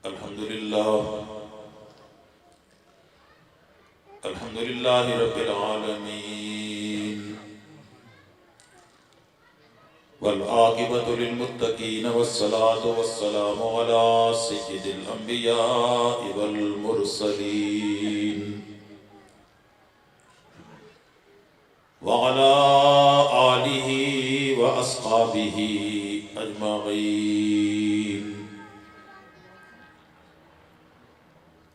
الحمد لله رب العالمين والعاقبة للمتقين والصلاة والسلام على سيد الأنبياء والمرسلين وعلى آله وأصحابه أجمعين.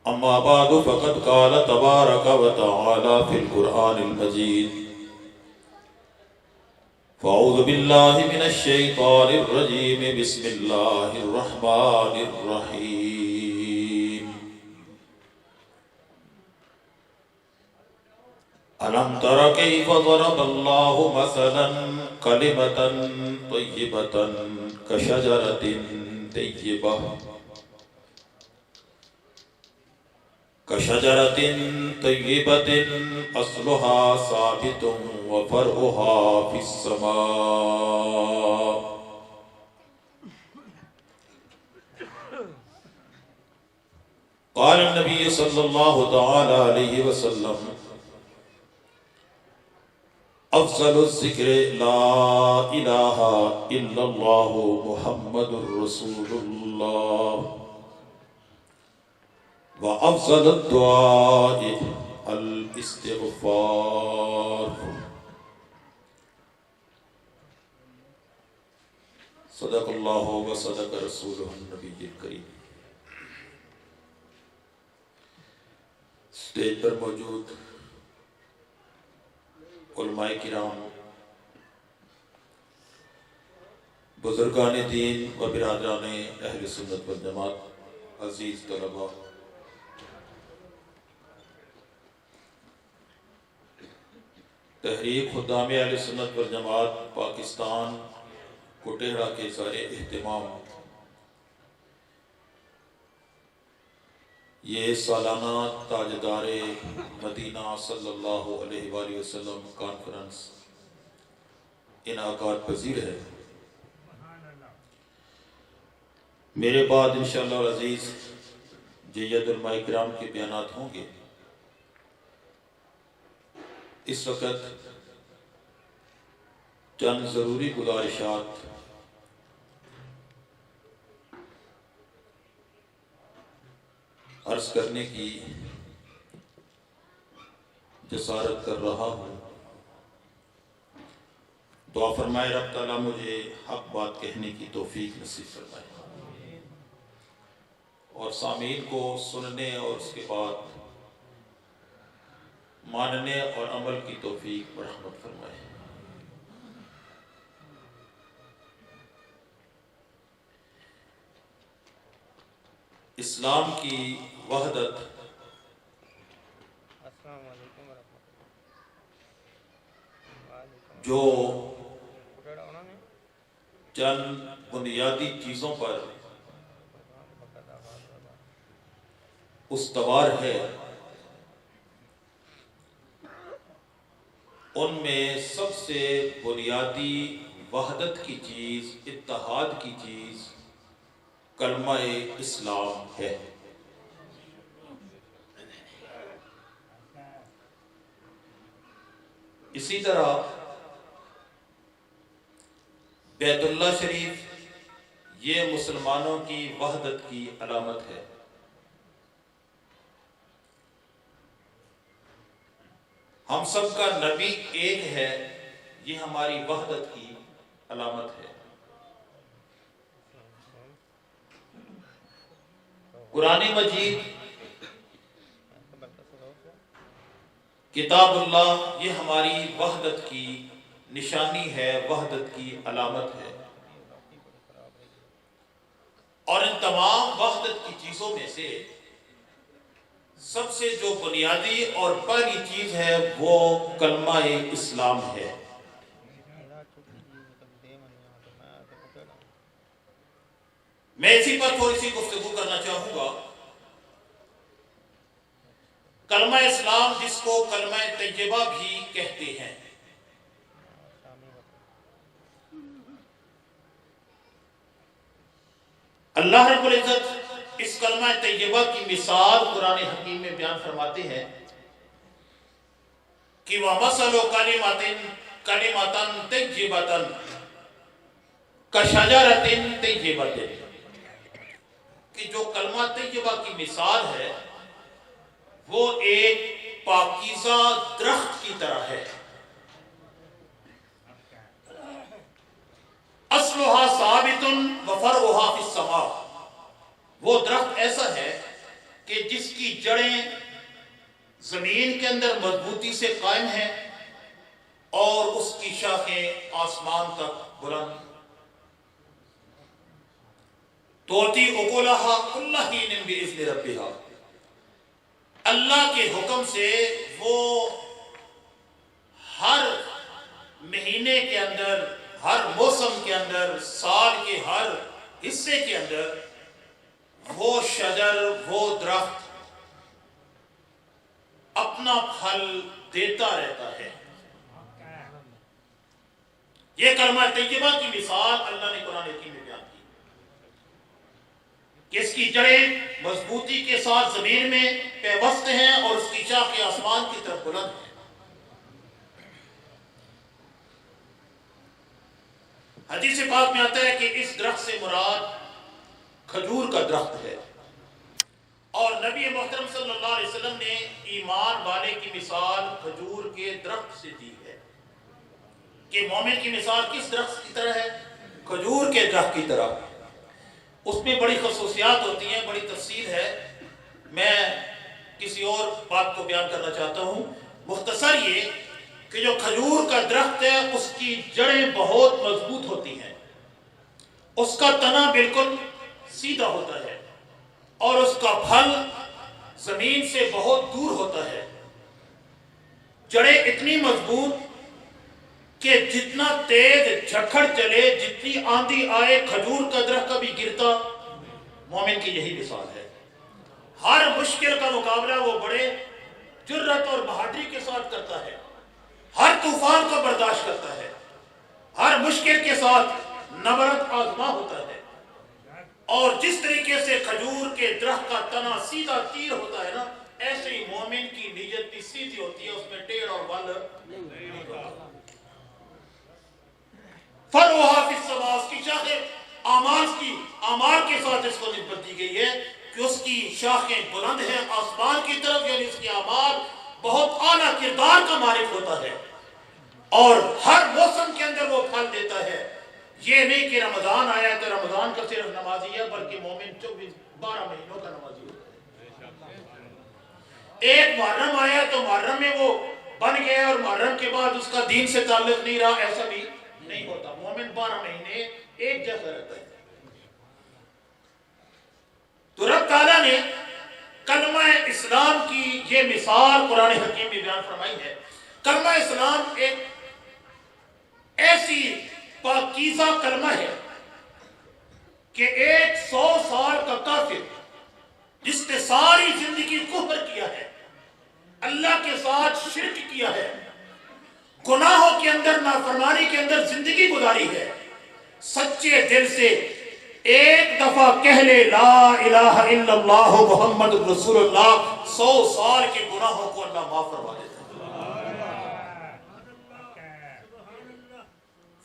أما بعد فقد قال تبارك وتعالى في القرآن المجيد: فأعوذ بالله من الشيطان الرجيم بسم الله الرحمن الرحيم. ألم تر كيف ضرب الله مثلا كلمة طيبة كشجرة طيبة أصلها ثابت وفرعها في السماء. قال النبي صلى الله تعالى عليه وسلم: أفضل الذكر لا إله إلا الله محمد رسول الله، وأفضل الدعاء الاستغفار. صدق اللہ وصدق رسولہ النبی الکریم. اسٹیج پر موجود علماء کرام، بزرگان دین و برادران اہل سنت والجماعت، عزیز طلباء، تحریک خدام اہل سنت والجماعت پاکستان کوٹیڑا کے سارے اہتمام یہ سالانہ تاجدار مدینہ صلی اللہ علیہ وآلہ وسلم کانفرنس انعقاد پذیر ہے. میرے بعد انشاءاللہ العزیز جید علماء کرام کے بیانات ہوں گے. اس وقت چند ضروری گزارشات عرض کرنے کی جسارت کر رہا ہوں. دعا فرمائے رب تعالیٰ مجھے حق بات کہنے کی توفیق نصیب فرمائے، اور سامعین کو سننے اور اس کے بعد ماننے اور عمل کی توفیق و رحمت فرمائے. اسلام کی وحدت جو چند بنیادی چیزوں پر استوار ہے، ان میں سب سے بنیادی وحدت کی چیز، اتحاد کی چیز کلمہ اسلام ہے. اسی طرح بیت اللہ شریف یہ مسلمانوں کی وحدت کی علامت ہے. ہم سب کا نبی ایک ہے، یہ ہماری وحدت کی علامت ہے. قرآن مجید کتاب اللہ یہ ہماری وحدت کی نشانی ہے، وحدت کی علامت ہے. اور ان تمام وحدت کی چیزوں میں سے سب سے جو بنیادی اور پہلی چیز ہے وہ کلمہ اسلام ہے. میں اسی پر تھوڑی سی گفتگو کرنا چاہوں گا. کلمہ اسلام جس کو کلمہ طیبہ بھی کہتے ہیں، اللہ رب العزت اس کلمہ طیبہ کی مثال قرآن حکیم میں بیان فرماتے ہیں کہ وَمَثَلُ كَلِمَةً طَيِّبَةً كَشَجَرَةٍ طَيِّبَةٍ، کہ جو کلمہ طیبہ کی مثال ہے وہ ایک پاکیزہ درخت کی طرح ہے، اصلها ثابت وفرعها فی السماء، وہ درخت ایسا ہے کہ جس کی جڑیں زمین کے اندر مضبوطی سے قائم ہیں اور اس کی شاخیں آسمان تک بلند، تؤتی اکلها کل حین باذن ربها، اللہ کے حکم سے وہ ہر مہینے کے اندر، ہر موسم کے اندر، سال کے ہر حصے کے اندر وہ شجر، وہ درخت اپنا پھل دیتا رہتا ہے۔ یہ کلمہ طیبہ کی مثال اللہ نے قرآن حکیم میں بیان کی کہ اس کی جڑیں مضبوطی کے ساتھ زمین میں پیوست ہیں اور اس کی شاخیں آسمان کی طرف بلند ہیں۔ حدیث پاک میں آتا ہے کہ اس درخت سے مراد کھجور کا درخت ہے، اور نبی محترم صلی اللہ علیہ وسلم نے ایمان والے کی مثال کھجور کے درخت سے دی ہے کہ مومن کی مثال کس درخت کی طرح ہے؟ کھجور کے درخت کی طرح۔ اس میں بڑی خصوصیات ہوتی ہیں، بڑی تفصیل ہے، میں کسی اور بات کو بیان کرنا چاہتا ہوں۔ مختصر یہ کہ جو کھجور کا درخت ہے اس کی جڑیں بہت مضبوط ہوتی ہیں، اس کا تنا بالکل سیدھا ہوتا ہے اور اس کا پھل زمین سے بہت دور ہوتا ہے، جڑیں اتنی مضبوط کہ جتنا تیز جھکڑ چلے، جتنی آندھی آئے، کھجور کا درخت کبھی گرتا۔ مومن کی یہی مثال ہے، ہر مشکل کا مقابلہ وہ بڑے جرأت اور بہادری کے ساتھ کرتا ہے، ہر طوفان کو برداشت کرتا ہے، ہر مشکل کے ساتھ نبرد آزما ہوتا ہے، اور جس طریقے سے کھجور کے درخت کا تنا سیدھا تیر ہوتا ہے نا، ایسے ہی مومن کی نیت بھی سیدھی ہوتی ہے، اس میں ٹیڑھ اور بل نہیں ہوتا۔ فرعها فی السماء، اس کی شاخیں اعمال کے ساتھ اس کو نسبت دی گئی ہے کہ اس کی شاخیں بلند ہیں آسمان کی طرف، یعنی اس کی اعمال بہت اعلیٰ کردار کا مالک ہوتا ہے، اور ہر موسم کے اندر وہ پھل دیتا ہے۔ یہ نہیں کہ رمضان آیا تو رمضان کا صرف نمازی ہے، بلکہ مومن 12 مہینوں کا نمازی ہوتا ہے۔ ایک محرم آیا تو محرم میں وہ بن گیا اور محرم کے بعد اس کا دین سے تعلق نہیں رہا، ایسا بھی نہیں ہوتا۔ مومن 12 مہینے ایک جیسا رہتا ہے۔ تو رب تعالیٰ نے کلمہ اسلام کی یہ مثال قرآن حکیم میں بیان فرمائی ہے۔ کلمہ اسلام ایک ایسی پاکیزہ کلمہ ہے کہ 100 سال کا کافر جس نے ساری زندگی کفر کیا ہے، اللہ کے ساتھ شرک کیا ہے، گناہوں کے اندر، نافرمانی کے اندر زندگی گزاری ہے، سچے دل سے ایک دفعہ کہہ لے لا الہ الا اللہ محمد رسول اللہ، 100 سال کے گناہوں کو اللہ معاف فرما دیتا ہے۔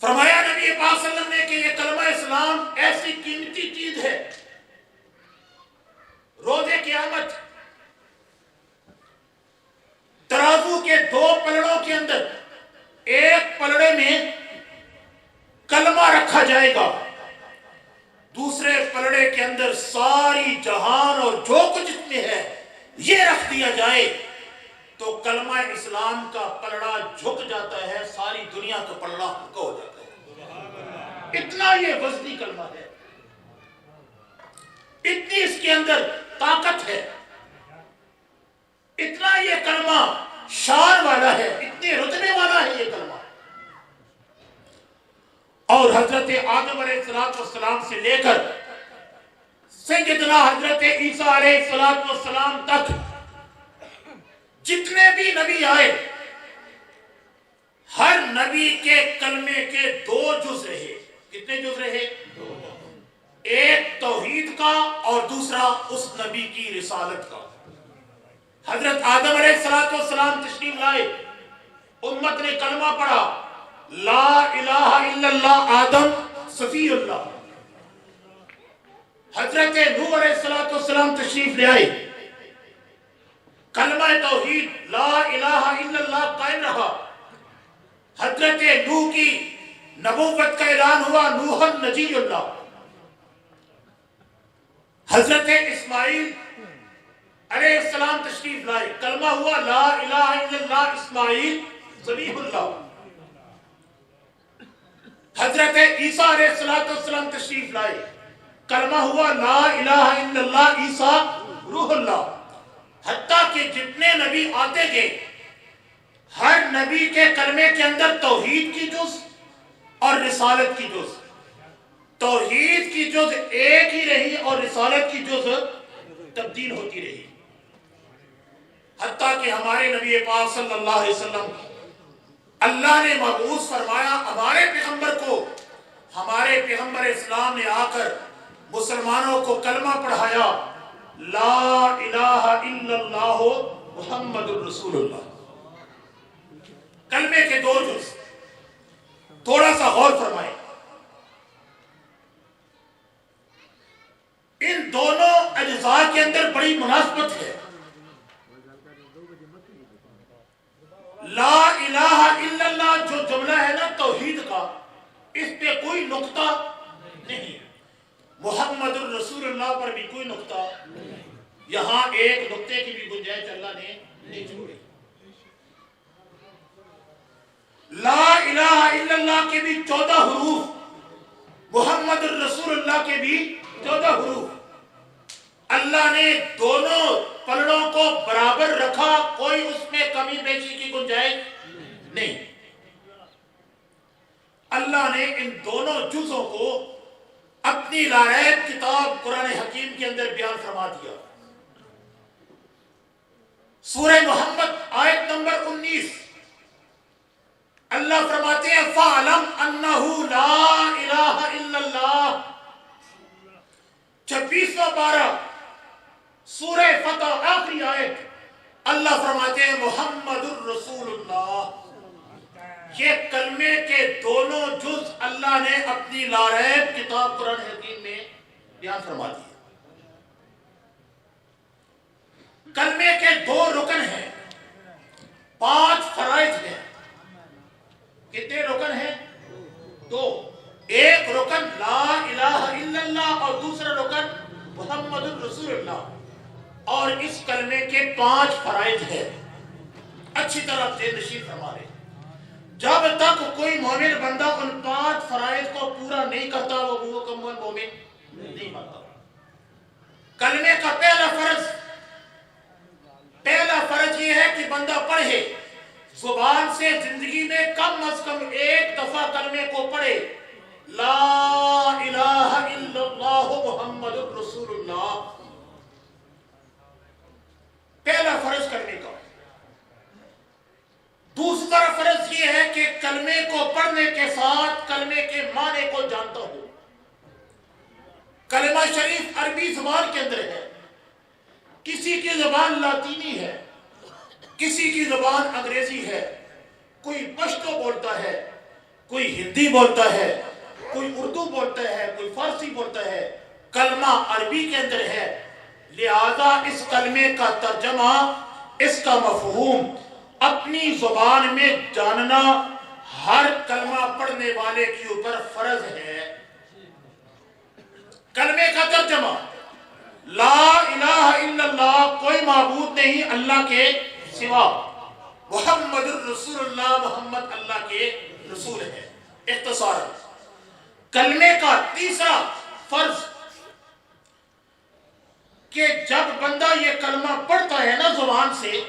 فرمایا نبی پاک صلی اللہ علیہ وسلم نے کہ یہ کلمہ اسلام ایسی قیمتی چیز ہے، روز قیامت ترازو کے 2 پلڑوں کے اندر ایک پلڑے میں کلمہ رکھا جائے گا، دوسرے پلڑے کے اندر ساری جہان اور جو کچھ اس میں ہے یہ رکھ دیا جائے تو کلمہ اسلام کا پلڑا جھک جاتا ہے، ساری دنیا کا پلڑا ہلکا ہو جاتا ہے۔ اتنا یہ وزنی کلمہ ہے، اتنی اس کے اندر طاقت ہے، اتنا یہ کلمہ شان والا ہے، اتنے رتبے والا ہے یہ کلمہ۔ اور حضرت آدم علیہ السلام سے لے کر سیدنا حضرت عیسیٰ علیہ السلام تک جتنے بھی نبی آئے، ہر نبی کے کلمے کے 2 جز رہے۔ کتنے جز رہے؟ ایک توحید کا اور دوسرا اس نبی کی رسالت کا۔ حضرت آدم علیہ السلام تشریف لائے، امت نے کلمہ پڑھا، لا الہ الا اللہ آدم صفی اللہ۔ حضرت نوح علیہ السلام تشریف لے آئے، کلمہ توحید لا الہ الا اللہ قائم رہا۔ حضرت نوح کی نبوت کا اعلان ہوا، نوح نجی اللہ۔ حضرت اسماعیل علیہ السلام تشریف لائے، کلمہ ہوا لا الہ الا اللہ اسماعیل ذبیح اللہ۔ حضرت عیسیٰ علیہ السلام تشریف لائے، کلمہ ہوا لا الہ الا اللہ عیسیٰ روح اللہ۔ حتیٰ کہ جتنے نبی آتے گئے، ہر نبی کے کلمے کے اندر توحید کی جز اور رسالت کی جز، توحید کی جز ایک ہی رہی اور رسالت کی جز تبدیل ہوتی رہی۔ حتیٰ کہ ہمارے نبی پاک صلی اللہ علیہ وسلم اللہ نے مبعوث فرمایا، ہمارے پیغمبر کو، ہمارے پیغمبر اسلام نے آ کر مسلمانوں کو کلمہ پڑھایا، لا الہ الا اللہ محمد الرسول اللہ۔ کلمے کے دو جز، تھوڑا سا غور فرمائیں، ان دونوں اجزاء کے اندر بڑی مناسبت ہے۔ لا الہ الا اللہ جو جملہ ہے نا توحید کا، اس پہ کوئی نقطہ نہیں، محمد الرسول اللہ پر بھی کوئی نقطہ نہیں، یہاں ایک نقطے کی بھی گنجائش اللہ نے نہیں چھوڑی۔ لا الہ الا اللہ کے بھی 14 حروف، محمد الرسول اللہ کے بھی 14 حروف، اللہ نے دونوں پلڑوں کو برابر رکھا، کوئی اس میں کمی بیشی کی گنجائش نہیں۔ اللہ نے ان دونوں جزوں کو اپنی لاریب کتاب قرآن حکیم کے اندر بیان فرما دیا۔ سورہ محمد آیت نمبر 19 اللہ فرماتے ہیں فَعْلَمْ أَنَّهُ لَا إِلَهَ إِلَّا اللَّهِ۔ 26واں پارہ سورہ فتح آخری آیت اللہ فرماتے ہیں محمد الرسول اللہ۔ یہ کلمے کے دونوں جز اللہ نے اپنی لاریب کتاب قرآن حکیم میں بیان فرما دیے۔ کلمے کے 2 رکن ہیں، 5 فرائض ہیں۔ کتنے رکن ہیں؟ 2۔ ایک رکن لا الہ الا اللہ اور دوسرا رکن محمد الرسول اللہ، اور اس کلمے کے 5 فرائض ہیں۔ اچھی طرح سے نشین فرما رہے، جب تک کوئی مومن بندہ ان 5 فرائض کو پورا نہیں کرتا وہ مکمل مومن نہیں بنتا۔ کلمے کا پہلا فرض یہ ہے کہ بندہ پڑھے، زبان سے زندگی میں کم از کم ایک دفعہ کلمے کو پڑھے، لا الہ الا اللہ محمد الرسول اللہ۔ پہلا فرض کرنے کا۔ دوسرا فرض یہ ہے کہ کلمے کو پڑھنے کے ساتھ کلمے کے معنی کو جانتا ہو۔ کلمہ شریف عربی زبان کے اندر ہے، کسی کی زبان لاطینی ہے، کسی کی زبان انگریزی ہے، کوئی پشتو بولتا ہے، کوئی ہندی بولتا ہے، کوئی اردو بولتا ہے، کوئی فارسی بولتا ہے، کلمہ عربی کے اندر ہے، لہذا اس کلمے کا ترجمہ، اس کا مفہوم اپنی زبان میں جاننا ہر کلمہ پڑھنے والے کے اوپر فرض ہے۔ کلمے کا ترجمہ لا الہ الا اللہ، کوئی معبود نہیں اللہ کے سوا، محمد الرسول اللہ، محمد اللہ کے رسول ہے۔ اختصار کلمے کا تیسرا فرض کہ جب بندہ یہ کلمہ پڑھتا ہے نا زبان سے،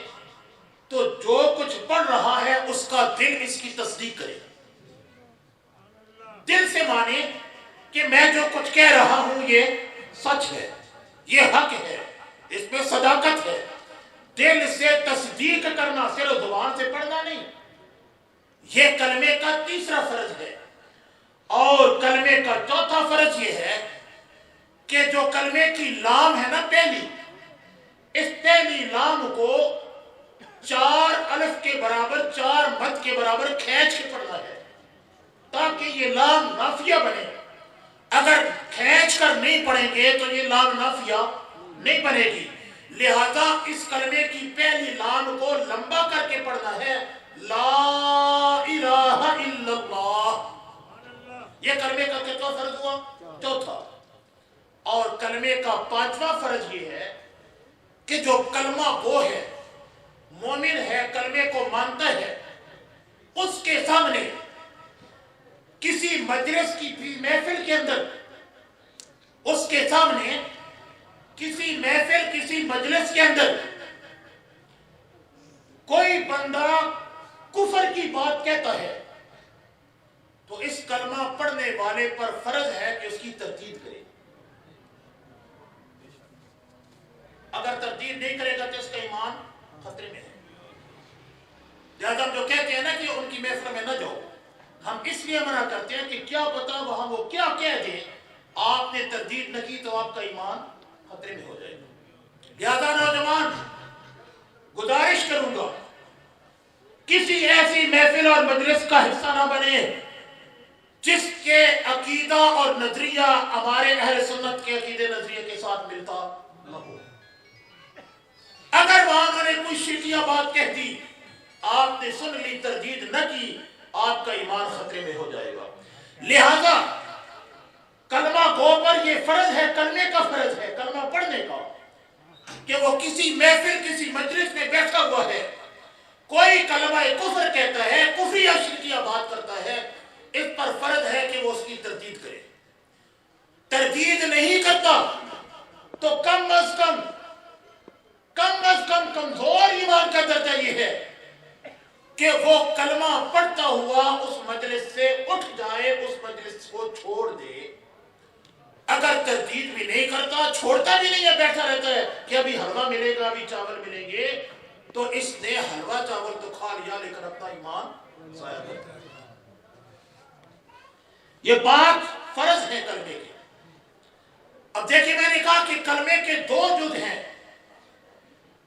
تو جو کچھ پڑھ رہا ہے اس کا دل اس کی تصدیق کرے، دل سے مانے کہ میں جو کچھ کہہ رہا ہوں یہ سچ ہے، یہ حق ہے، اس میں صداقت ہے۔ دل سے تصدیق کرنا، صرف زبان سے پڑھنا نہیں، یہ کلمے کا تیسرا فرض ہے۔ اور کلمے کا چوتھا فرض یہ ہے کہ جو کلمے کی لام ہے نا پہلی، اس پہلی لام کو 4 الف کے برابر 4 مد کے برابر کھینچ کے پڑھنا ہے تاکہ یہ لام نافیہ بنے. اگر کھینچ کر نہیں پڑھیں گے تو یہ لام نافیہ نہیں بنے گی. لہذا اس کلمے کی پہلی لام کو لمبا کر کے پڑھنا ہے، لا الہ الا اللہ. یہ کلمے کا کتنا فرض ہوا؟ چوتھا. اور کلمے کا 5واں فرض یہ ہے کہ جو کلمہ وہ ہے، مومن ہے، کلمے کو مانتا ہے، اس کے سامنے کسی مجلس کی محفل کے اندر، اس کے سامنے کسی محفل کسی مجلس کے اندر کوئی بندہ کفر کی بات کہتا ہے تو اس کلمہ پڑھنے والے پر فرض ہے کہ اس کی تردید کرے. اگر تردید نہیں کرے گا تو اس کا ایمان خطرے میں ہے. لہذا ہم جو کہتے ہیں نا کہ ان کی محفل میں نہ جاؤ، ہم اس لیے منع کرتے ہیں کہ کیا پتا وہاں وہ کیا کہہ دیں، آپ نے تردید نہ کی تو آپ کا ایمان خطرے میں ہو جائے گا. لہذا نوجوان گزارش کروں گا کسی ایسی محفل اور مجلس کا حصہ نہ بنے جس کے عقیدہ اور نظریہ ہمارے اہل سنت کے عقیدے نظریے کے ساتھ ملتا نہ ہو. اگر وہاں انہوں نے کوئی شرکیہ بات کہہ دی، آپ نے سن لی، تردید نہ کی، آپ کا ایمان خطرے میں ہو جائے گا. لہذا کلمہ گو پر یہ فرض ہے، کلمے کا فرض ہے، کلمہ پڑھنے کا، کہ وہ کسی محفل کسی مجلس میں بیٹھا ہوا ہے، کوئی کلمہ کفر کہتا ہے، کفری یا شرکیہ بات کرتا ہے، اس پر فرض ہے کہ وہ اس کی تردید کرے. تردید نہیں کرتا تو کم از کم کمزور ایمان کا درجہ یہ ہے کہ وہ کلمہ پڑھتا ہوا اس مجلس سے اٹھ جائے، اس مجلس کو چھوڑ دے. اگر تردید بھی نہیں کرتا، چھوڑتا بھی نہیں ہے، بیٹھا رہتا ہے کہ ابھی حلوہ ملے گا، ابھی چاول ملیں گے، تو اس نے حلوہ چاول تو کھا لیا لیکن اپنا ایمان ضائع کر دیا. یہ بات فرض ہے کلمے کی. اب دیکھیں، میں نے کہا کہ کلمے کے 2 جز ہیں.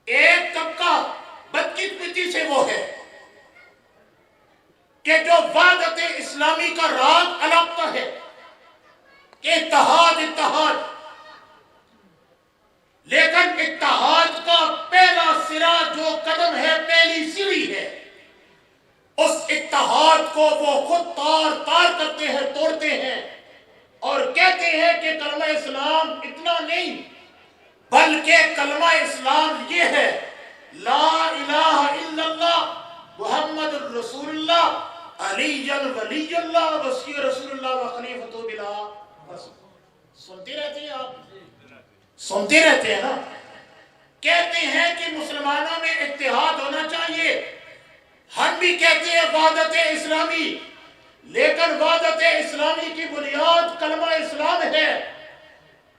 ایک طبقہ بدقسمتی سے وہ ہے کہ جو وحدت اسلامی کا راز الاپتا ہے کہ اتحاد، لیکن اتحاد کا پہلا سرا جو قدم ہے، پہلی سیڑھی ہے، اس اتحاد کو وہ خود تار کرتے ہیں، توڑتے ہیں اور کہتے ہیں کہ کلمہ اسلام اتنا نہیں بلکہ کلمہ اسلام یہ ہے، لا الہ الا اللہ محمد الرسول اللہ علی ولی اللہ وصی رسول اللہ وخلیفۃ بلا. سنتے رہتے ہیں آپ، سنتے رہتے ہیں نا. کہتے ہیں کہ مسلمانوں میں اتحاد ہونا چاہیے. ہم بھی کہتے ہیں وحدت اسلامی، لیکن وحدت اسلامی کی بنیاد کلمہ اسلام ہے.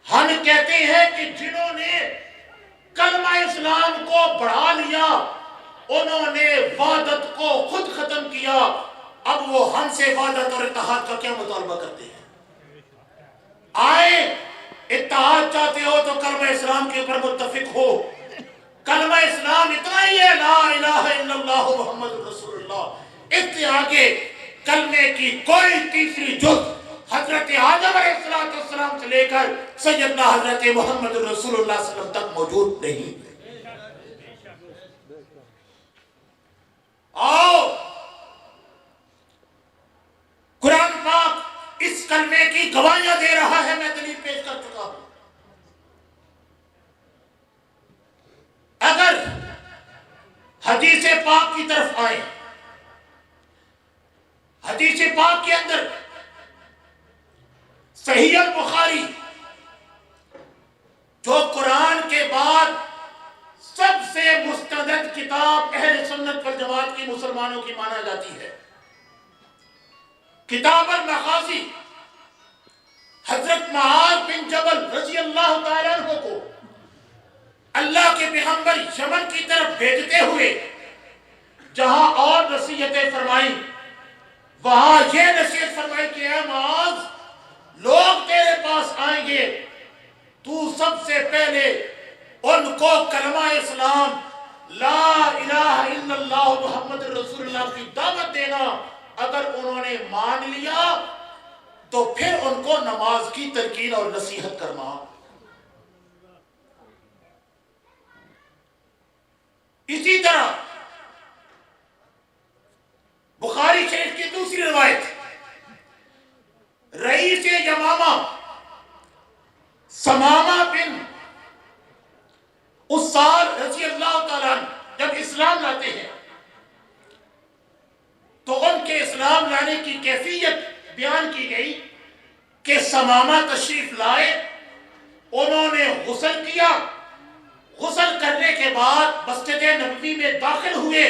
ہم کہتے ہیں کہ جنہوں نے کلمہ اسلام کو بڑھا لیا انہوں نے وحدت کو خود ختم کیا. اب وہ ہم سے وحدت اور اتحاد کا کیا مطالبہ کرتے ہیں؟ آئے اتحاد چاہتے ہو تو کلمہ اسلام کے اوپر متفق ہو. کلمہ اسلام اتنا ہی ہے، لا الہ الا اللہ محمد رسول اللہ. اس سے آگے کلمے کی کوئی تیسری جز حضرت آدم علیہ السلام سے لے کر سیدنا حضرت محمد رسول اللہ صلی اللہ علیہ وسلم تک موجود نہیں. آؤ قرآن پاک اس کلمے کی گواہیاں دے رہا ہے، میں دلیل پیش کر چکا ہوں. اگر حدیث پاک کی طرف آئیں، حدیث پاک کے اندر صحیح البخاری جو قرآن کے بعد سب سے مستند کتاب اہل سنت والجماعت کی مسلمانوں کی مانا جاتی ہے، کتاب المغازی، حضرت معاذ بن جبل رضی اللہ تعالیٰ عنہ کو اللہ کے پیغمبر یمن کی طرف بھیجتے ہوئے جہاں اور نصیحتیں فرمائی، وہاں یہ نصیحت فرمائی کہ اے معاذ، لوگ تیرے پاس آئیں گے تو سب سے پہلے ان کو کلمہ اسلام لا الہ الا اللہ محمد رسول اللہ کی دعوت دینا، اگر انہوں نے مان لیا تو پھر ان کو نماز کی تلقین اور نصیحت کرنا۔ اسی طرح بخاری شریف کی دوسری روایت، رئیس یمامہ ثمامہ بن اسال رضی اللہ تعالیٰ عنہ جب اسلام لاتے ہیں تو ان کے اسلام لانے کی کیفیت بیان کی گئی کہ ثمامہ تشریف لائے، انہوں نے غسل کیا، غسل کرنے کے بعد مسجد نبوی میں داخل ہوئے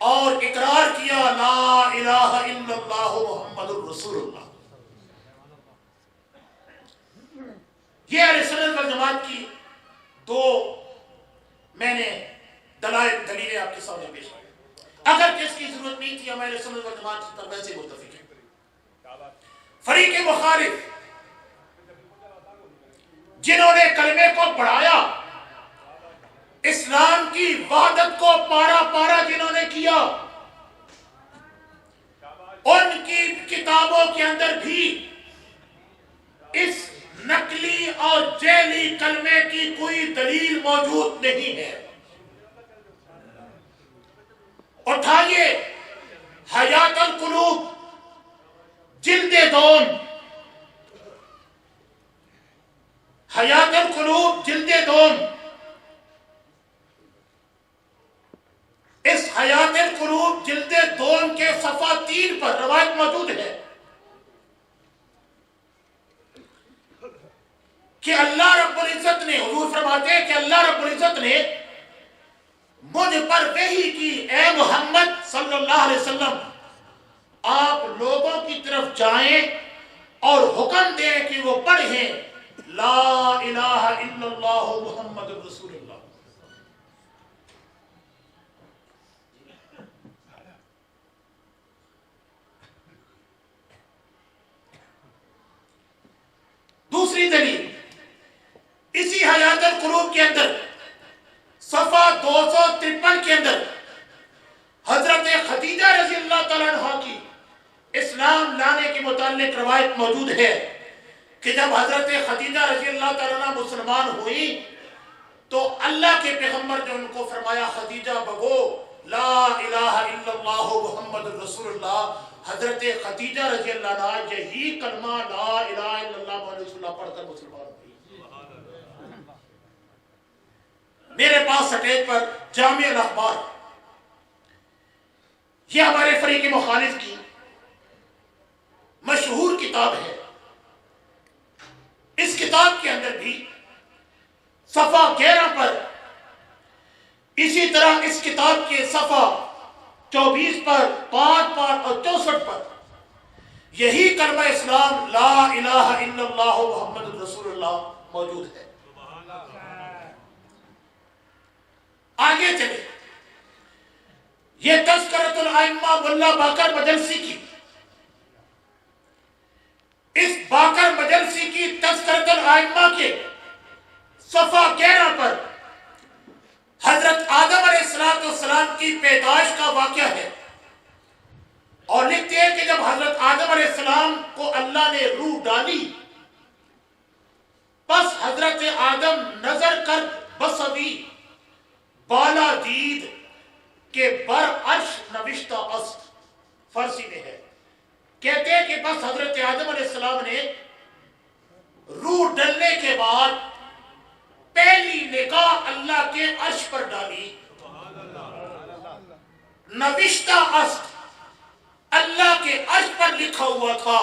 اور اقرار کیا لا الہ الا اللہ محمد الرسول اللہ۔ یہ اہل سنت والجماعت کی دو میں نے دلیلیں آپ کے سامنے پیش کی۔ اگر کس کی ضرورت نہیں تھی، ہم اہل سنت والجماعت کی طرف سے متفق ہیں۔ فریق مخالف جنہوں نے کلمے کو بڑھایا، اسلام کی وحدت کو پارا پارا جنہوں نے کیا، ان کی کتابوں کے اندر بھی اس نقلی اور جعلی کلمے کی کوئی دلیل موجود نہیں ہے۔ اٹھائیے حیات القلوب جلد دوم، حیات القلوب جلد دوم، اس حیات القلوب جلد دوم کے صفحہ 3 پر روایت موجود ہے کہ اللہ رب العزت نے، حضور فرماتے ہیں کہ اللہ رب العزت نے مجھ پر وحی کی، اے محمد صلی اللہ علیہ وسلم آپ لوگوں کی طرف جائیں اور حکم دیں کہ وہ پڑھیں لا الہ الا اللہ محمد رسول اللہ۔ دوسری دلیل اسی حیات القلوب کے اندر صفحہ 253 کے اندر حضرت خدیجہ رضی اللہ تعالیٰ عنہ کی اسلام لانے کے متعلق روایت موجود ہے کہ جب حضرت خدیجہ رضی اللہ تعالیٰ عنہ مسلمان ہوئی تو اللہ کے پیغمبر نے ان کو فرمایا خدیجہ بگو لا الہ الا اللہ محمد رسول اللہ۔ حضرت خدیجہ رضی اللہ عنہ یہی کلمہ لا الہ الا اللہ محمد رسول اللہ پڑھ کر مسلمان ہوئی۔ میرے پاس سٹیج پر جامع الاخبار، یہ ہمارے فریق مخالف کی مشہور کتاب ہے۔ اس کتاب کے اندر بھی صفحہ 11 پر، اسی طرح اس کتاب کے صفحہ 24 پر، 5 پر اور 64 پر یہی کلمہ اسلام لا الہ الا اللہ محمد رسول اللہ موجود ہے۔ آگے چلے، یہ تذکرۃ الائمہ ملا باقر مجلسی کی، اس باقر مجلسی کی تذکرۃ الائمہ کے صفحہ 11 پر حضرت آدم علیہ السلام کی پیدائش کا واقعہ ہے، اور لکھتے ہیں کہ جب حضرت آدم علیہ السلام کو اللہ نے روح ڈالی، پس حضرت آدم نظر کر بسوی بالا دید کے بر عرش نوشتہ است، فارسی میں ہے۔ کہتے ہیں کہ بس حضرت آدم علیہ السلام نے روح ڈلنے کے بعد پہلی نگاہ اللہ کے عرش پر ڈالی، نوشتہ است، اللہ کے عرش پر لکھا ہوا تھا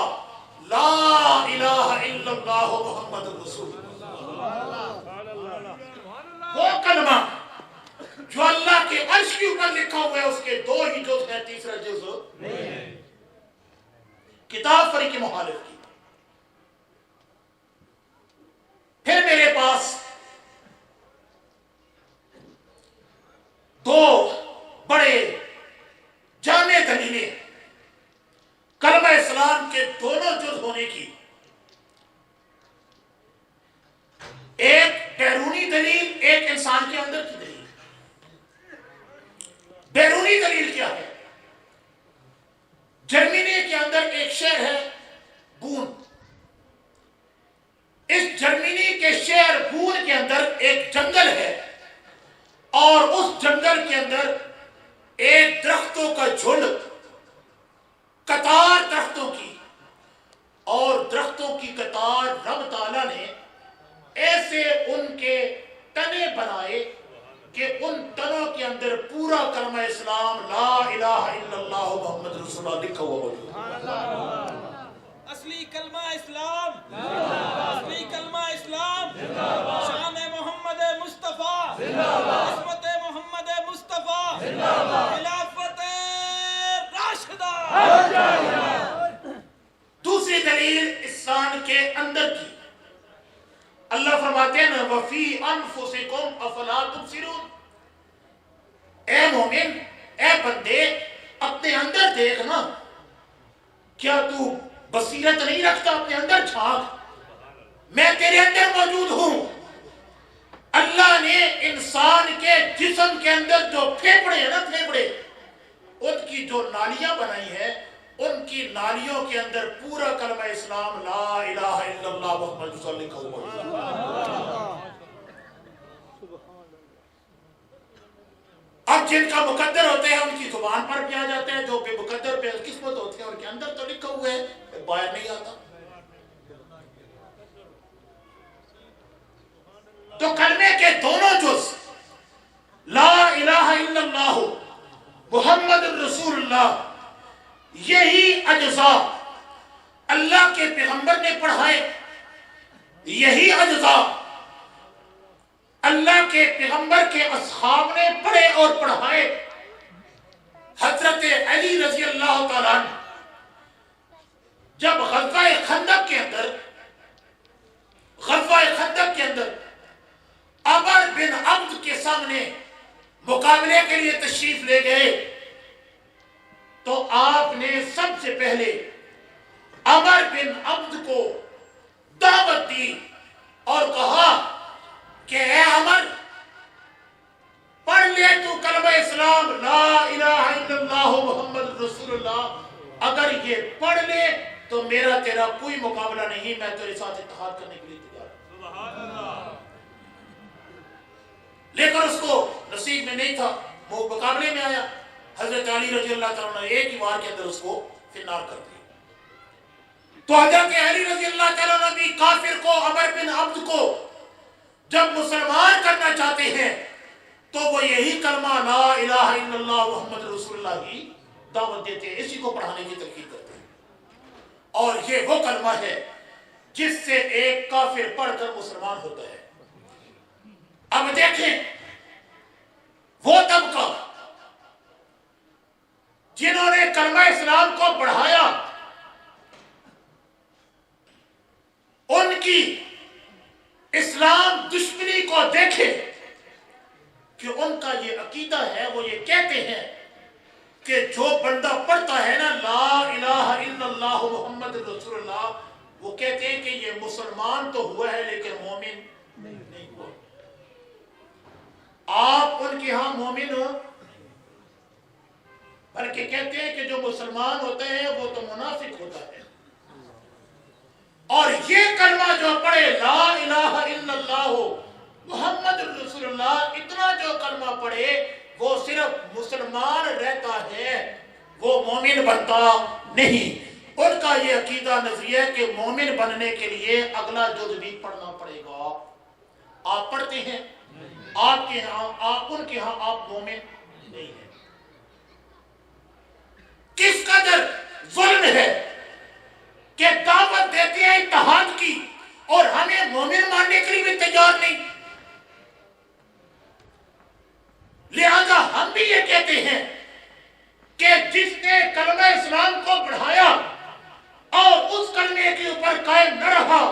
لا الہ الا اللہ محمد رسول اللہ۔ وہ کلمہ جو اللہ کے عرش کے اوپر لکھا ہوا ہے، اس کے 2 ہی جز ہیں، تیسرا جز نہیں۔ کتاب فریق مخالف کی۔ پھر میرے پاس 2 بڑے جامع دلیلیں کلمہ اسلام کے دونوں جز ہونے کی۔ احد کے اندر ایک جنگل ہے اور اس جنگل کے اندر ایک درختوں کا جھنڈ، قطار درختوں کی، اور درختوں کی قطار رب تعالیٰ نے ایسے ان کے تنے بنائے کہ ان تنوں کے اندر پورا کلمہ اسلام لا الہ الا اللہ محمد رسول اللہ لکھا ہوا موجود ہے۔ اصلی کلمہ اسلام، اصلی کلمہ اسلام، شان محمد مصطفیٰ، عصمت محمد مصطفیٰ، خلافت راشدہ۔ دوسری دلیل انسان کے اندر کی، اللہ فرماتے ہیں وَفِي أَنفُسِكُمْ أَفَلَا تُبْصِرُونَ، اے مومن، اے بندے، اپنے اندر دیکھ نا، کیا تو بصیرت نہیں رکھتا؟ اپنے اندر جھانک، میں تیرے اندر موجود ہوں۔ اللہ نے انسان کے جسم کے اندر جو پھیپڑے ہیں نا، پھیپڑے، ان کی جو نالیاں بنائی ہیں، ان کی نالیوں کے اندر پورا کلمہ اسلام لا الہ الا اللہ محمد رسول اللہ لکھا ہوا ہے۔ اب جن کا مقدر ہوتے ہیں ان کی زبان پر بھی آ جاتے ہیں، جو بے مقدر بے قسمت ہوتے ہیں ان کے اندر تو لکھا ہوا ہے، باہر نہیں آتا۔ تو کلمے کے دونوں جز لا الہ الا اللہ محمد الرسول اللہ، یہی اجزاء اللہ کے پیغمبر نے پڑھائے، یہی اجزاء اللہ کے پیغمبر کے اصحاب نے پڑھے اور پڑھائے۔ حضرت علی رضی اللہ تعالیٰ عنہ جب غزوہ خندق کے اندر عمر بن عبد کے سامنے مقابلے کے لیے تشریف لے گئے تو آپ نے سب سے پہلے عمر بن عبد کو دعوت دی اور کہا کہ اے عمر، پڑھ لے تو کلمہ اسلام لا الہ الا اللہ محمد رسول اللہ، اگر یہ پڑھ لے تو میرا تیرا کوئی مقابلہ نہیں، میں تیرے ساتھ اتحاد کرنے کے لیے تیار ہوں۔ لیکن اس کو نصیب میں نہیں تھا، وہ مقابلے میں آیا، حضرت علی رضی اللہ تعالیٰ نے ایک ہی وار کے اندر اس کو فنار کر دیا۔ تو حضرت علی رضی اللہ تعالیٰ نے بھی کافر کو، عمر بن عبد کو جب مسلمان کرنا چاہتے ہیں تو وہ یہی کلمہ لا الہ الا اللہ محمد رسول اللہ کی دعوت دیتے ہیں، اسی کو پڑھانے کی تلقین کرتے ہیں، اور یہ وہ کلمہ ہے جس سے ایک کافر پڑھ کر مسلمان ہوتا ہے۔ اب دیکھیں وہ طبقہ جنہوں نے کلمہ اسلام کو بڑھایا، ان کی اسلام دشمنی کو دیکھے کہ ان کا یہ عقیدہ ہے، وہ یہ کہتے ہیں کہ جو بندہ پڑھتا ہے نا لا الہ الا اللہ محمد رسول اللہ، وہ کہتے ہیں کہ یہ مسلمان تو ہوا ہے لیکن مومن نہیں ہوا۔ آپ ان کے ہاں مومن ہو، بلکہ کہتے ہیں کہ جو مسلمان ہوتے ہیں وہ تو منافق ہوتا ہے۔ اور یہ کلمہ جو پڑھے لا الہ الا اللہ محمد رسول اللہ، اتنا جو کلمہ پڑھے وہ صرف مسلمان رہتا ہے، وہ مومن بنتا نہیں۔ ان کا یہ عقیدہ نظریہ ہے کہ مومن بننے کے لیے اگلا جز بھی پڑھنا پڑے گا۔ آپ پڑھتے ہیں، آپ کے ہاں، آپ ان کے ہاں آپ مومن نہیں ہیں۔ کس قدر ظلم ہے کہ دعوت دیتے ہیں اتحاد کی اور ہمیں مومن ماننے کے لیے بھی تیار نہیں۔ لہذا ہم بھی یہ کہتے ہیں کہ جس نے کلمہ اسلام کو بڑھایا اور اس کلمے کے اوپر قائم نہ رہا،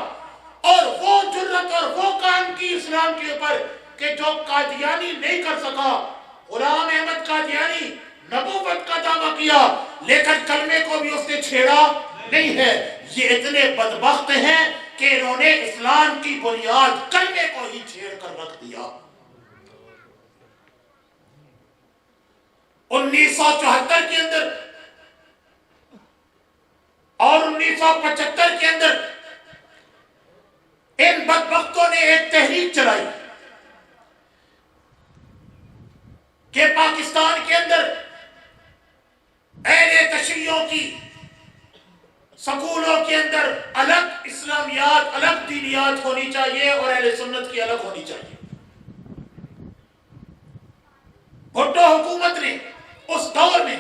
اور وہ جرت اور وہ کام کی اسلام کے اوپر کہ جو قادیانی نہیں کر سکا، غلام احمد قادیانی نبوت کا دعویٰ کیا لیکن کلمے کو بھی اس نے چھیڑا نہیں ہے، یہ اتنے بدبخت ہیں کہ انہوں نے اسلام کی بنیاد کلمے کو ہی چھیڑ کر رکھ دیا۔ 1974 کے اندر اور 1975 کے اندر ان بدبختوں نے ایک تحریک چلائی کہ پاکستان کے اندر اہل تشیعوں کی سکولوں کے اندر الگ اسلامیات، الگ دینیات ہونی چاہیے اور اہل سنت کی الگ ہونی چاہیے۔ بھٹو حکومت نے اس دور میں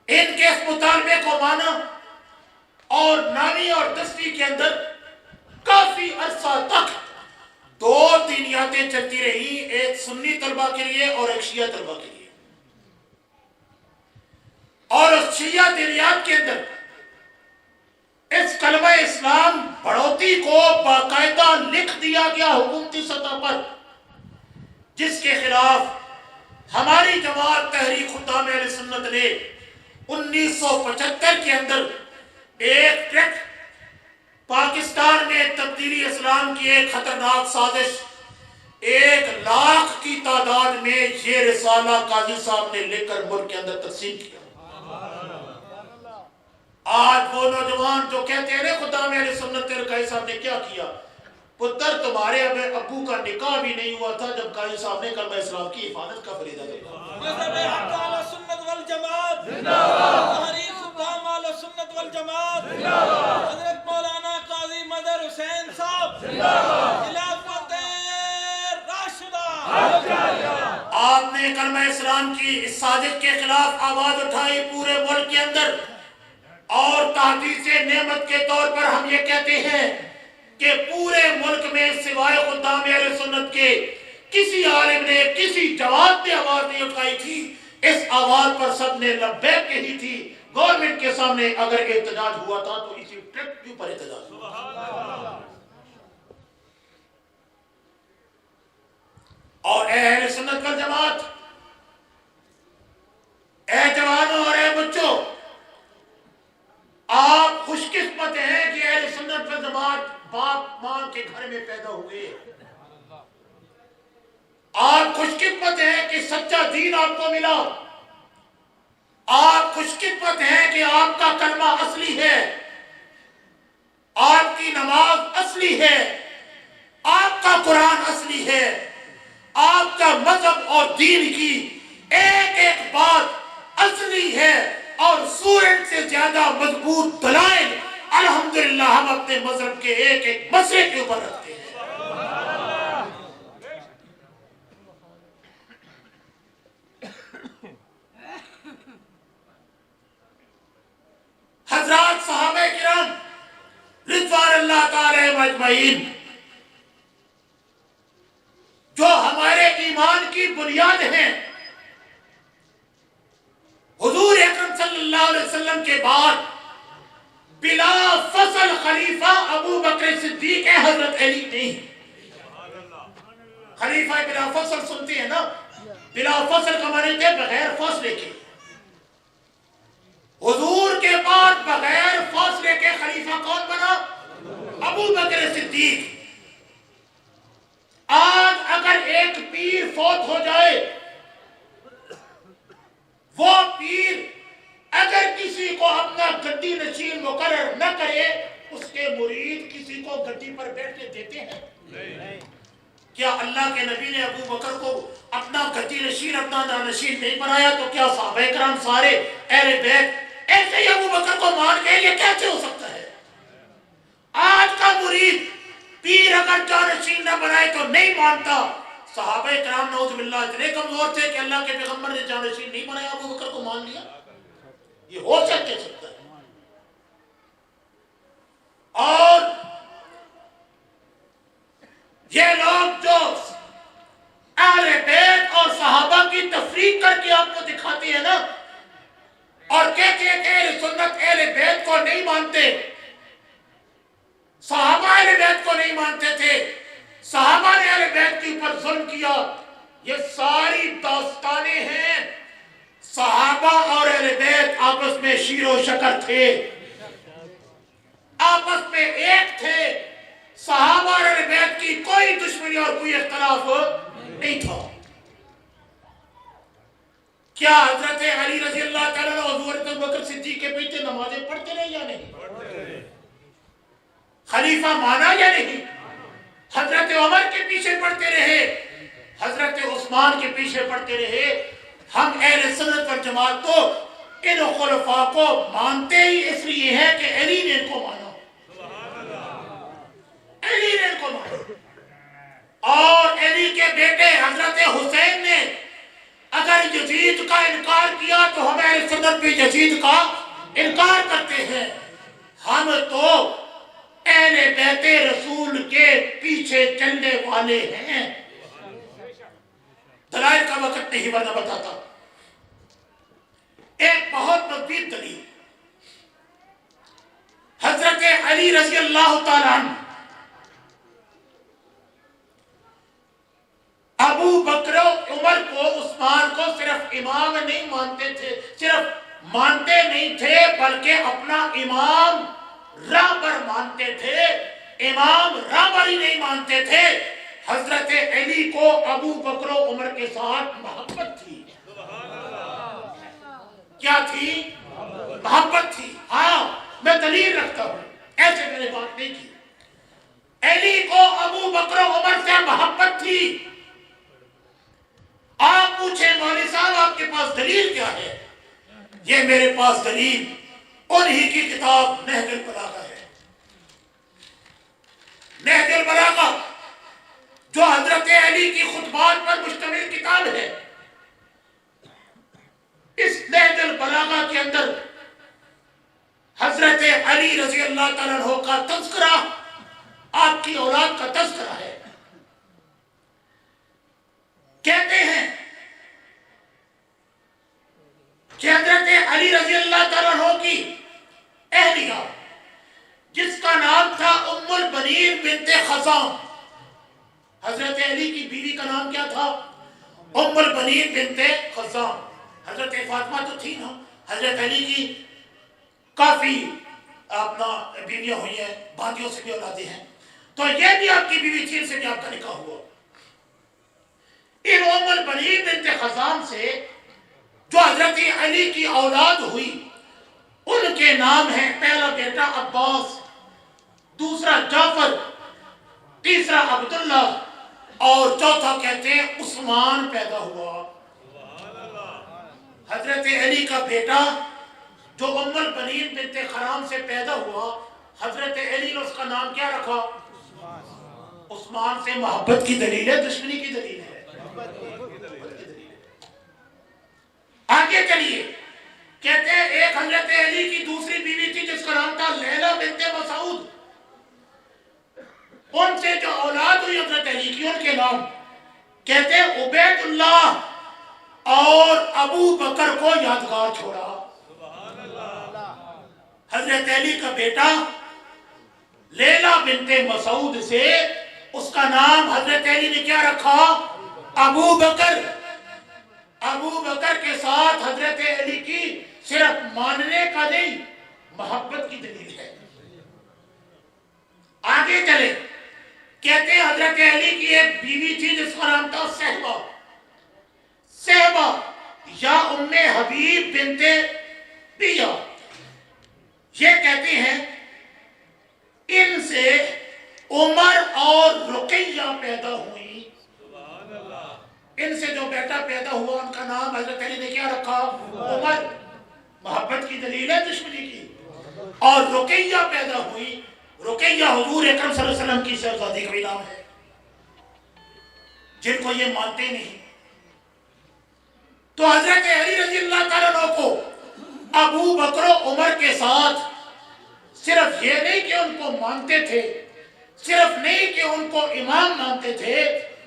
ان کے اس مطالبے کو مانا اور نامی اور دستی کے اندر کافی عرصہ تک دو دینیاتیں چلتی رہی، ایک سنی طلبہ کے لیے اور ایک شیعہ طلبہ کے لیے۔ اور اس شیعہ دینیات کے اندر اس کلمہ اسلام بڑھوتی کو باقاعدہ لکھ دیا گیا حکومتی سطح پر، جس کے خلاف ہماری جماعت تحریک خدام اہل سنت نے 1975 کے اندر ایک ٹریک پاکستان میں تبدیلی اسلام کی ایک خطرناک سازش 1,00,000 کی تعداد میں یہ رسالہ قاضی صاحب نے لکھ کر ملک کے اندر تقسیم کیا۔ آج وہ نوجوان جو کہتے ہیں خدام اہل سنت قاضی صاحب نے کیا کیا؟ پتر تمہارے ابو کا نکاح بھی نہیں ہوا تھا جب قاضی صاحب نے کلمہ اسلام کی حفاظت کا فریضہ دیا۔ مذہب حق اہل سنت والجماعت زندہ باد، تحریک خدام اہل سنت والجماعت زندہ باد، حضرت مولانا قاضی مظہر حسین صاحب زندہ باد، خلافت راشدہ۔ آپ نے کلمہ اسلام کی اس سازش کے خلاف آواز اٹھائی پورے ملک کے اندر، اور تحدیث نعمت کے طور پر ہم یہ کہتے ہیں کہ پورے ملک میں سوائے خدام اہل سنت کے کسی عالم نے، کسی جواد نے آواز نہیں اٹھائی تھی۔ اس آواز پر سب نے لبیک کہی تھی۔ گورنمنٹ کے سامنے اگر احتجاج ہوا تھا تو اسی ٹرک کے اوپر احتجاج ہوا۔ اور اے اہل سنت والجماعت، اے جوانوں اور اے بچوں، آپ خوش قسمت ہیں کہ اہل سنت والجماعت باپ ماں کے گھر میں پیدا ہوئے۔ آپ خوش قسمت ہیں کہ سچا دین آپ کو ملا۔ آپ خوش قسمت ہیں کہ آپ کا کلمہ اصلی ہے، آپ کی نماز اصلی ہے، آپ کا قرآن اصلی ہے، آپ کا مذہب اور دین کی ایک ایک بات اصلی ہے، اور سورج سے زیادہ مضبوط دلائل الحمدللہ ہم اپنے مذہب کے ایک ایک مسئلے کے اوپر رکھتے ہیں۔ حضرات صحابہ کرام رضوان اللہ تعالی اجمعین، جو ہمارے ایمان کی بنیاد ہیں، حضور اکرم صلی اللہ علیہ وسلم کے بعد بلا فصل خلیفہ ابو بکر صدیق ہے، حضرت علی نہیں۔ خلیفہ بلا فصل سنتے ہیں نا، بلا فصل کا معنی ہے بغیر فاصلے کے۔ حضور کے بعد بغیر فاصلے کے خلیفہ کون بنا؟ ابو بکر صدیق۔ آج اگر ایک پیر فوت ہو جائے، وہ پیر اگر کسی کو اپنا گدی نشین مقرر نہ کرے، اس کے مرید کسی کو گدی پر بیٹھنے دیتے ہیں؟ نہیں۔ کیا اللہ کے نبی نے ابو بکر کو اپنا گدی نشین، اپنا جانشین نہیں بنایا؟ تو کیا صحابہ کرام سارے اہل بیت ایسے ہی ابو بکر کو مان گئے؟ یہ کیسے ہو سکتا ہے؟ آج کا مرید پیر اگر جانشین نہ بنائے تو نہیں مانتا۔ صحابہ کرام نعوذ باللہ اتنے کمزور تھے کہ اللہ کے پیغمبر نے جانشین نہیں بنایا، ابو بکر کو مان لیا؟ یہ ہو سکتا ہے؟ اور یہ لوگ جو اہل بیت اور صحابہ کی تفریق کر کے آپ کو دکھاتے ہیں نا، اور کہتے ہیں کہ اہل سنت اہل بیت کو نہیں مانتے، صحابہ اہل بیت کو نہیں مانتے تھے، صحابہ نے اہل بیت کے اوپر ظلم کیا، یہ ساری داستانیں ہیں۔ صحابہ اور اہل بیت آپس میں شیر و شکر تھے، آپس میں ایک تھے۔ صحابہ اور اہل بیت کی کوئی دشمنی اور کوئی اختلاف نہیں تھا۔ کیا حضرت علی رضی اللہ تعالیٰ عنہ حضور ابو بکر صدیق کے پیچھے نمازیں پڑھتے رہے یا نہیں؟ خلیفہ مانا یا نہیں؟ حضرت عمر کے پیچھے پڑتے رہے، حضرت عثمان کے پیچھے پڑتے رہے. ہم اہل سنت والجماعت تو ان خلفاء کو مانتے ہی اس لیے ہے کہ علی نے ان کو مانا، علی نے ان کو مانا. اور علی کے بیٹے حضرت حسین نے اگر یزید کا انکار کیا تو ہم اہل سنت بھی یزید کا انکار کرتے ہیں. ہم تو اہل بیت رسول کے پیچھے چلنے والے ہیں. دلائل کا وقت نہیں ورنہ بتاتا. ایک بہت مفید دلیل حضرت علی رضی اللہ تعالیٰ عنہ ابو بکر و عمر کو، عثمان کو صرف امام نہیں مانتے تھے، صرف مانتے نہیں تھے بلکہ اپنا امام رہبر مانتے تھے. امام رہبر ہی نہیں مانتے تھے. حضرت علی کو ابو بکر و عمر کے ساتھ محبت تھی. کیا تھی؟ محبت تھی. ہاں میں دلیل رکھتا ہوں، ایسے میں نے بات نہیں کی. علی کو ابو بکر و عمر سے محبت تھی. آپ پوچھیں مولوی صاحب آپ کے پاس دلیل کیا ہے؟ یہ میرے پاس دلیل انہی کی کتاب نہج البلاغہ ہے. نہج البلاغہ جو حضرت علی کی خطبات پر مشتمل کتاب ہے. اس نہج البلاغہ کے اندر حضرت علی رضی اللہ تعالیٰ عنہ کا تذکرہ، آپ کی اولاد کا تذکرہ ہے. کہتے ہیں کہ حضرت علی رضی اللہ تعالیٰ عنہ کی اہلیہ جس کا نام تھا ام البنین بنت خزام، حضرت علی کی بیوی کا نام کیا تھا؟ ام البنین بنت خزام. حضرت فاطمہ تو تھی نا، حضرت علی کی کافی اپنا بیویاں ہوئی ہیں، بھانجیوں سے بھی اولادیں ہیں، تو یہ بھی آپ کی بیوی تھی، ان سے بھی آپ کا نکاح ہوا. ان ام البنین بنت خزام سے جو حضرت علی کی اولاد ہوئی، ان کے نام ہیں پہلا بیٹا عباس، دوسرا جعفر، تیسرا عبداللہ اور چوتھا کہتے ہیں عثمان پیدا ہوا. حضرت علی کا بیٹا جو ام البنین بنت خزام سے پیدا ہوا، حضرت علی نے اس کا نام کیا رکھا؟ عثمان. سے محبت کی دلیل ہے، دشمنی کی دلیل ہے؟ آگے چلیے. کہتے ہیں ایک حضرت علی کی دوسری بیوی تھی جس کا نام تھا لیلا بنت مسعود. ان سے جو اولاد ہوئی حضرت علی کی، ان کے نام کہتے ہیں عبید اللہ اور ابو بکر کو یادگار چھوڑا. حضرت علی کا بیٹا لیلا بنت مسعود سے اس کا نام حضرت علی نے کیا رکھا؟ ابو بکر. ابو بکر کے ساتھ حضرت علی کی صرف ماننے کا نہیں، محبت کی دلیل ہے. آگے چلے. کہتے ہیں حضرت علی کی ایک بیوی تھی جس کا نام تھا صہبہ. صہبہ یا ام حبیب بنت پیا. یہ کہتے ہیں ان سے عمر اور رقیہ پیدا ہوئی. ان سے جو بیٹا پیدا ہوا ان کا نام حضرت علی نے کیا رکھا؟ عمر. محبت کی دلیل ہے دشمنی کی. اور رقیہ پیدا ہوئی. رقیہ حضور اکرم صلی اللہ علیہ وسلم کی شہزادی کا بھی نام ہے. جن کو یہ مانتے نہیں، تو حضرت علی رضی اللہ تعالیٰ عنہ کو ابو بکر و عمر کے ساتھ صرف یہ نہیں کہ ان کو مانتے تھے، صرف نہیں کہ ان کو امام مانتے تھے،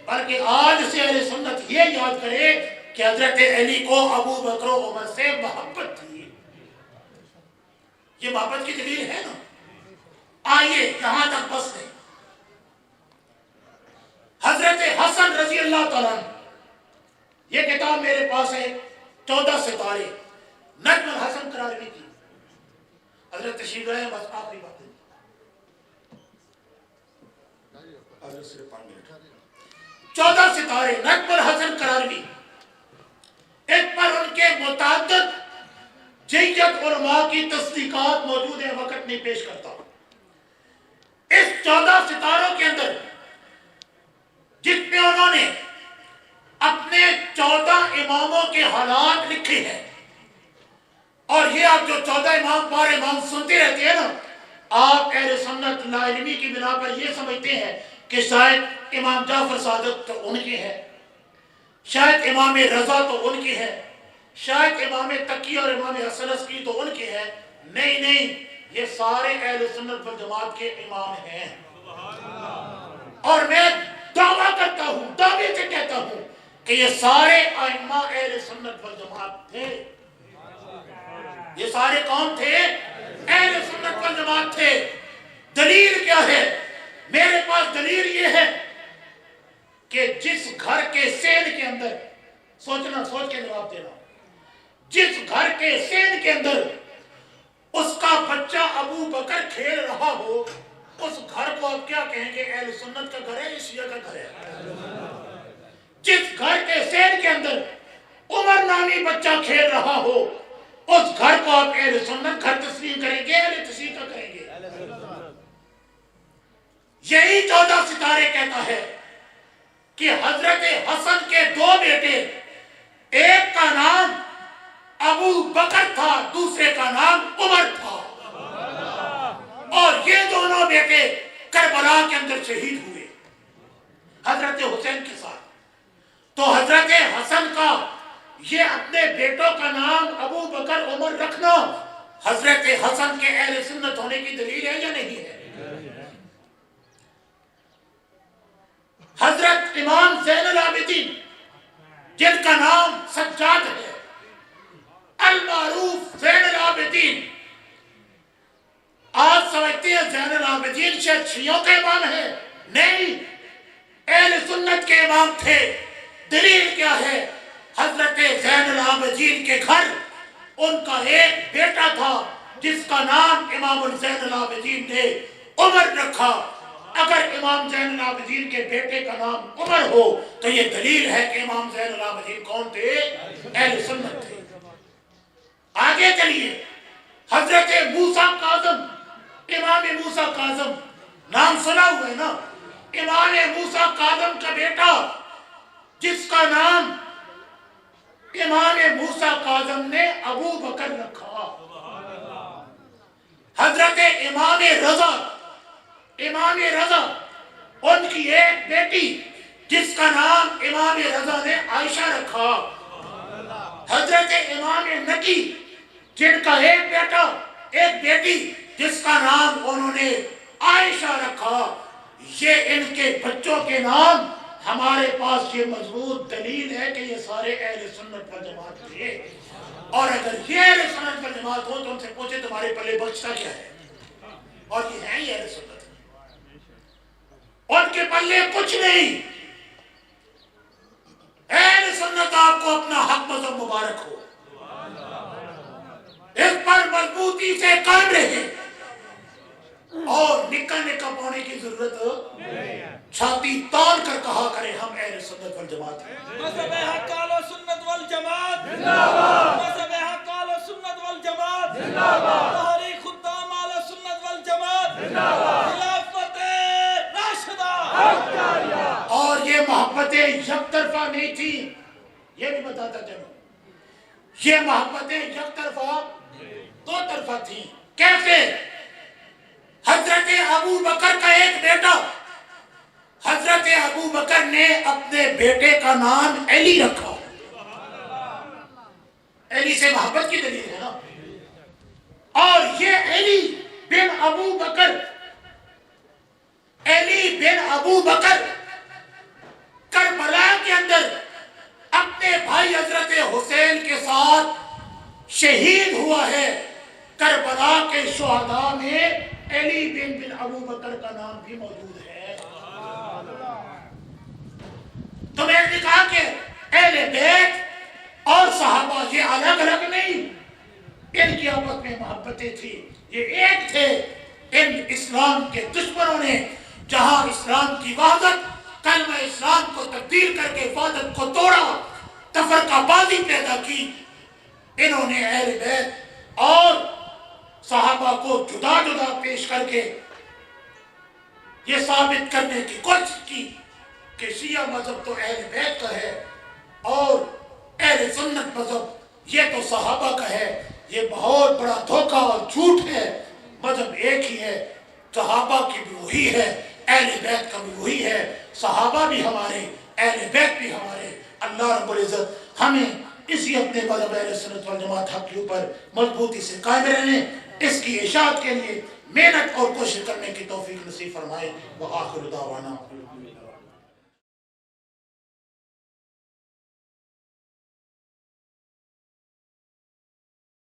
بلکہ آج سے اہل سنت یہ یاد کرے کہ حضرت علی کو ابو بکر و عمر سے محبت تھی. یہ محبت کی دلیل ہے نا. آئیے یہاں تک بس نہیں. حضرت حسن رضی اللہ تعالیٰ عنہ، یہ کتاب میرے پاس ہے 14 ستارے نجم الحسن قراروی کی. حضرت تشریف لائے، بس آخری بات ہے. حضرت صرف 5 منٹ. 14 ستارے نجم الحسن قراروی. اس پر ان کے متعدد جیت علماء کی تصدیقات موجود ہیں، وقت نہیں پیش کرتا. اس 14 ستاروں کے اندر جس میں انہوں نے اپنے 14 اماموں کے حالات لکھے ہیں، اور یہ آپ جو 14 امام بار امام سنتے رہتے ہیں نا، آپ اہل سنت لا علمی کی بنا پر یہ سمجھتے ہیں کہ شاید امام جعفر صادق تو ان کے ہیں، شاید امام رضا تو ان کے ہیں، شاید امام تقی اور امام حسن عسکری تو ان کے ہیں۔ نہیں نہیں، یہ سارے اہل سنت والجماعت کے امام ہیں، اور میں دعویٰ کرتا ہوں، دعوے سے کہتا ہوں کہ یہ سارے ائمہ اہل سنت والجماعت تھے۔ یہ سارے کون تھے؟ اہل سنت والجماعت تھے۔ دلیل کیا ہے؟ میرے پاس دلیل یہ ہے کہ جس گھر کے سین کے اندر، سوچ کے جواب دینا، جس گھر کے سین کے اندر اس کا بچہ ابو بکر کھیل رہا ہو، اس گھر کو آپ کیا کہیں گے؟ اہل سنت کا گھر ہے یا شیعہ کا گھر ہے؟ جس گھر کے سین کے اندر عمر نامی بچہ کھیل رہا ہو، اس گھر کو آپ اہل سنت گھر تسلیم کریں گے، اہل تشیع کا کریں گے؟ یہی 14 ستارے کہتا ہے کہ حضرت حسن کے 2 بیٹے، ایک کا نام ابو بکر تھا، دوسرے کا نام عمر تھا، اور یہ دونوں بیٹے کربلا کے اندر شہید ہوئے حضرت حسین کے ساتھ۔ تو حضرت حسن کا یہ اپنے بیٹوں کا نام ابو بکر عمر رکھنا حضرت حسن کے اہل سنت ہونے کی دلیل ہے یا نہیں ہے؟ حضرت امام زین العابدین جن کا نام سجاد ہے، المعروف زین العابدین، آپ سمجھتے ہیں زین العابدین شاید شیعوں کے امام ہے؟ نہیں، اہل سنت کے امام تھے۔ دلیل کیا ہے؟ حضرت زین العابدین کے گھر ان کا ایک بیٹا تھا جس کا نام امام زین العابدین نے عمر رکھا۔ اگر امام زین العابدین کے بیٹے کا نام عمر ہو تو یہ دلیل ہے کہ امام زین العابدین کون تھے؟ اہل سنت تھے۔ آگے چلیے، حضرت موسیٰ کاظم، امام موسیٰ کاظم نام سنا ہوا ہے نا؟ امام موسیٰ کاظم کا بیٹا جس کا نام امام موسیٰ کاظم نے ابو بکر رکھا۔ حضرت امام رضا، ان کی ایک بیٹی جس کا نام امام رضا نے عائشہ رکھا۔ حضرت امام نقی جن کا ایک بیٹا ایک بیٹی جس کا نام انہوں نے عائشہ رکھا۔ یہ ان کے بچوں کے نام ہمارے پاس یہ مضبوط دلیل ہے کہ یہ سارے اہل سنت والجماعت تھے۔ اور اگر یہ اہل سنت والجماعت ہو تو ان سے پوچھے تمہارے پلے بخشتا کیا ہے؟ اور یہ ہیں ہی اہل سنت، ان کے پلے کچھ نہیں۔ اہل سنت آپ کو اپنا حق مذہب مبارک ہو، اس پر مضبوطی سے قائم رہے، اور نکا پانے کی ضرورت چھاتی تان کر کہا کرے ہم اہل سنت والجماعت ہیں۔ مذہب حق اہل سنت والجماعت زندہ باد، مذہب حق اہل سنت والجماعت زندہ باد، تحریک خدام اہل سنت والجماعت زندہ باد، خلافت راشدہ حق جاریہ۔ اور یہ محبتیں یک طرفہ نہیں تھی، یہ بھی بتاتا چلو، یہ محبتیں یک طرفہ 2 طرفہ تھی۔ کیسے؟ حضرت ابو بکر کا ایک بیٹا، حضرت ابو بکر نے اپنے بیٹے کا نام علی رکھا۔ علی سے محبت کی دلیل ہے نا؟ اور یہ علی بن ابو بکر، علی بن ابو بکر کربلا کے اندر اپنے بھائی حضرت حسین کے ساتھ شہید ہوا ہے۔ کربلا کے شہداء میں علی بن ابو بکر کا نام بھی موجود ہے۔ تو میں نے کہا کہ اہل بیت اور صحابہ یہ الگ الگ نہیں، ان کی آپس میں محبتیں تھی، یہ ایک تھے۔ ان اسلام کے دشمنوں نے جہاں اسلام کی وحدت، کلمہ اسلام کو تبدیل کر کے وحدت کو توڑا، تفرقہ بازی پیدا کی، انہوں نے اہل بیت اور صحابہ کو جدا جدا پیش کر کے یہ ثابت کرنے کی کوشش کی کہ شیعہ مذہب تو اہل بیت کا ہے اور اہل سنت مذہب یہ تو صحابہ کا ہے. یہ بہت بڑا دھوکہ اور جھوٹ ہے. مذہب ایک ہی ہے، صحابہ کی بھی وہی ہے، اہل بیت کا بھی وہی ہے. صحابہ بھی ہمارے، اہل بیت بھی ہمارے. اللہ رب العزت ہمیں اسی اپنے مذہب اہل سنت والجماعت حق کے اوپر مضبوطی سے قائم رہنے، اس کی اشاعت کے لیے محنت اور کوشش کرنے کی توفیق نصیب فرمائے. وآخر دعوانا